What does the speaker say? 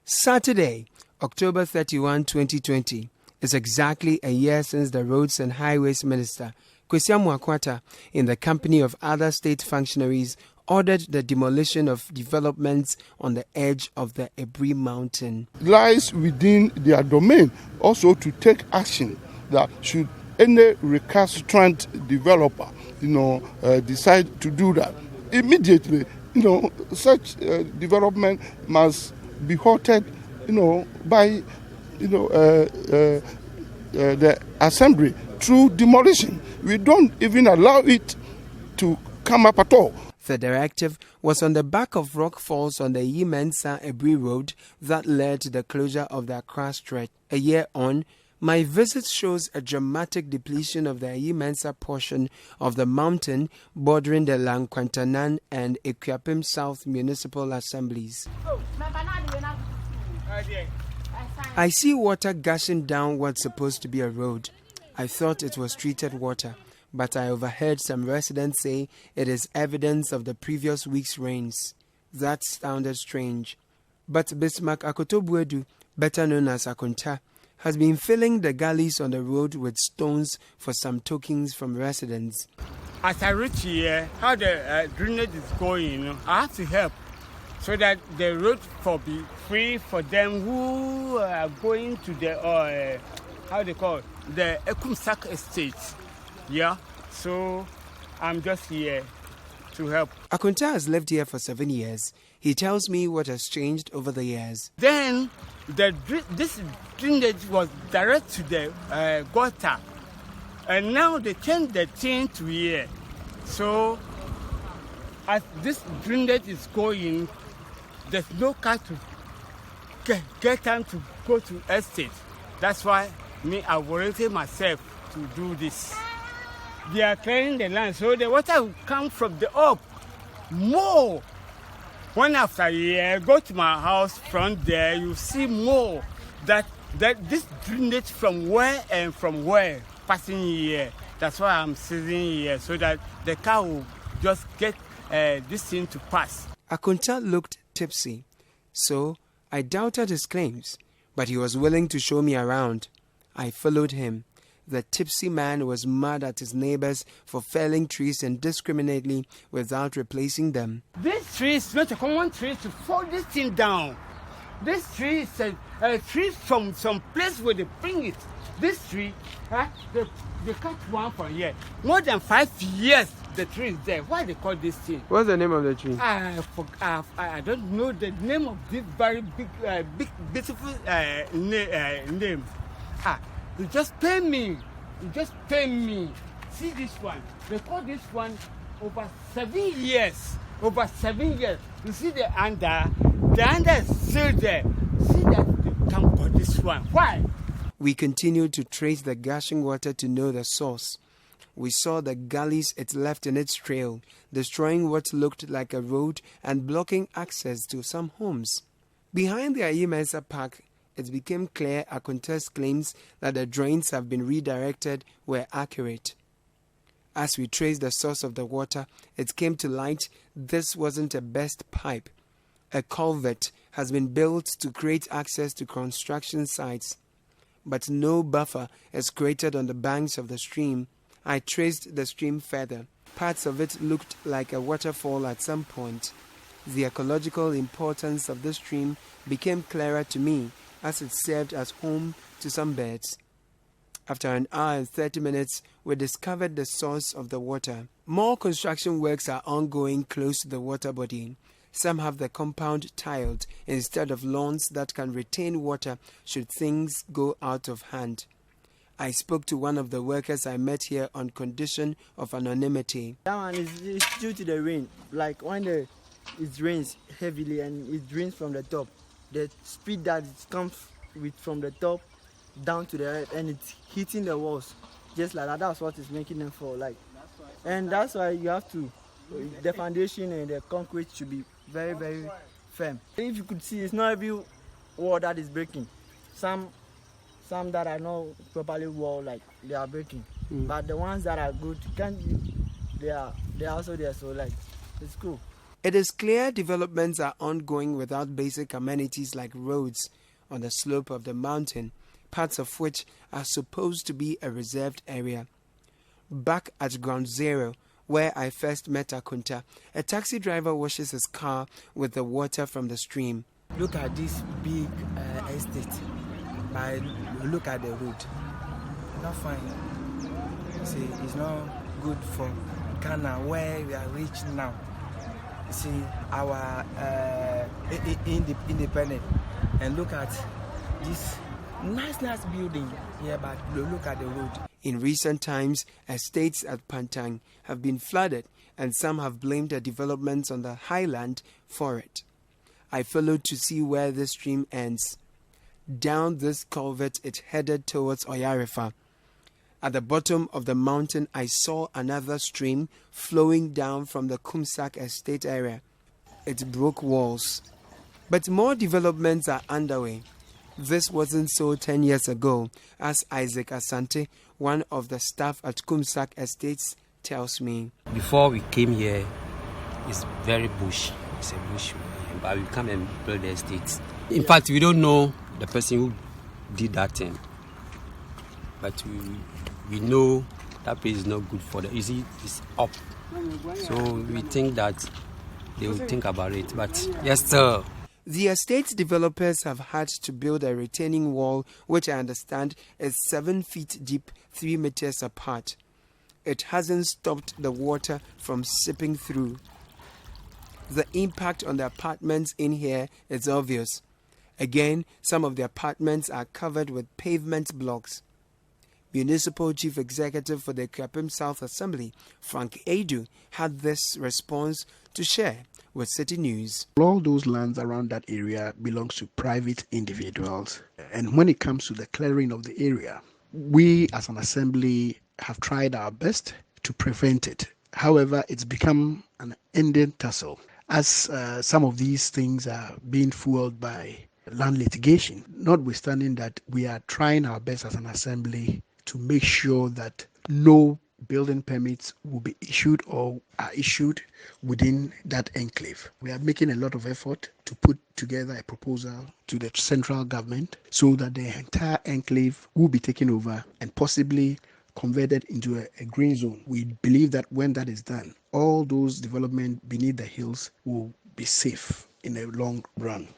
Saturday, October 31, 2020, is exactly a year since the Roads and Highways Minister, Kwesi Amoakwata, in the company of other state functionaries, ordered the demolition of developments on the edge of the Aburi Mountain. Lies within their domain also to take action that should any recalcitrant developer, decide to do that immediately, such development must be halted, by, the assembly through demolition. We don't even allow it to come up at all. The directive was on the back of rock falls on the Ayi-Mensah Aburi Road that led to the closure of the Accra stretch. A year on, my visit shows a dramatic depletion of the Ayi-Mensah portion of the mountain bordering the Lankwantanan and Ekuapem South municipal assemblies. I see water gushing down what's supposed to be a road. I thought it was treated water, but I overheard some residents say it is evidence of the previous week's rains. That sounded strange. But Bismarck Akotobuedu, better known as Akonta, has been filling the gullies on the road with stones for some tokens from residents. As I reach here, how the drainage is going, I have to help so that the road will be free for them who are going to the, the Ekumsak estate. Yeah, so I'm just here to help. Akonta has lived here for 7 years. He tells me what has changed over the years. Then this drainage was direct to the gutter, and now they changed the thing to here. So as this drainage is going, there's no car to get time to go to estate. That's why I volunteered myself to do this. They are clearing the land, so the water will come from the up more. One after a year, go to my house front there, you see more that this drainage from where and from where passing here. That's why I'm sitting here, so that the car will just get this thing to pass. Akonta looked tipsy, so I doubted his claims, but he was willing to show me around. I followed him. The tipsy man was mad at his neighbors for felling trees indiscriminately without replacing them. This tree is not a common tree to fall this thing down. This tree is a tree from some place where they bring it. This tree, they cut one from here. More than 5 years the tree is there. Why they call this thing? What's the name of the tree? I don't know the name of this very big, beautiful name. You just pay me. See this one. They call this one over 7 years. Over 7 years. You see the under is still there. See that they can't put this one. Why? We continued to trace the gushing water to know the source. We saw the gullies it left in its trail, destroying what looked like a road and blocking access to some homes. Behind the Ayi-Mensah Park, it became clear Akonta's claims that the drains have been redirected were accurate. As we traced the source of the water, it came to light this wasn't a burst pipe. A culvert has been built to create access to construction sites, but no buffer is created on the banks of the stream. I traced the stream further. Parts of it looked like a waterfall at some point. The ecological importance of the stream became clearer to me, as it served as home to some birds. After an hour and 30 minutes, we discovered the source of the water. More construction works are ongoing close to the water body. Some have the compound tiled instead of lawns that can retain water should things go out of hand. I spoke to one of the workers I met here on condition of anonymity. That one is due to the rain. Like when it rains heavily and it rains from the top, the speed that it comes with from the top down to the earth and it's hitting the walls just like that. That's what is making them fall. That's why you have to, the foundation and the concrete should be very, very firm. If you could see, it's not every wall that is breaking. Some that are not properly wall, they are breaking. But the ones that are good, they are also there. So it's cool. It is clear developments are ongoing without basic amenities like roads on the slope of the mountain, parts of which are supposed to be a reserved area. Back at ground zero, where I first met Akunta, a taxi driver washes his car with the water from the stream. Look at this big estate, but look at the road. Not fine. See, it's not good for Ghana where we are rich now. See our independent, and look at this nice building here, but look at the road. In recent times, estates at Pantang have been flooded, and some have blamed the developments on the highland for it. I followed to see where the stream ends. Down this culvert it headed towards Oyarifa. At the bottom of the mountain, I saw another stream flowing down from the Kumsak estate area. It broke walls. But more developments are underway. This wasn't so 10 years ago, as Isaac Asante, one of the staff at Kumsak Estates, tells me. Before we came here, it's very bush. It's a bush, but we come and build the estates. In fact, we don't know the person who did that thing. But we know that place is not good for the easy. It's up, so we think that they will think about it. But yes, sir. The estate developers have had to build a retaining wall, which I understand is 7 feet deep, 3 meters apart. It hasn't stopped the water from seeping through. The impact on the apartments in here is obvious. Again, some of the apartments are covered with pavement blocks. Municipal Chief Executive for the Krapim South Assembly, Frank Edu, had this response to share with Citi News. All those lands around that area belongs to private individuals. And when it comes to the clearing of the area, we as an assembly have tried our best to prevent it. However, it's become an ending tussle as some of these things are being fueled by land litigation, notwithstanding that we are trying our best as an assembly to make sure that no building permits will be issued or are issued within that enclave. We are making a lot of effort to put together a proposal to the central government so that the entire enclave will be taken over and possibly converted into a green zone. We believe that when that is done, all those development beneath the hills will be safe in the long run.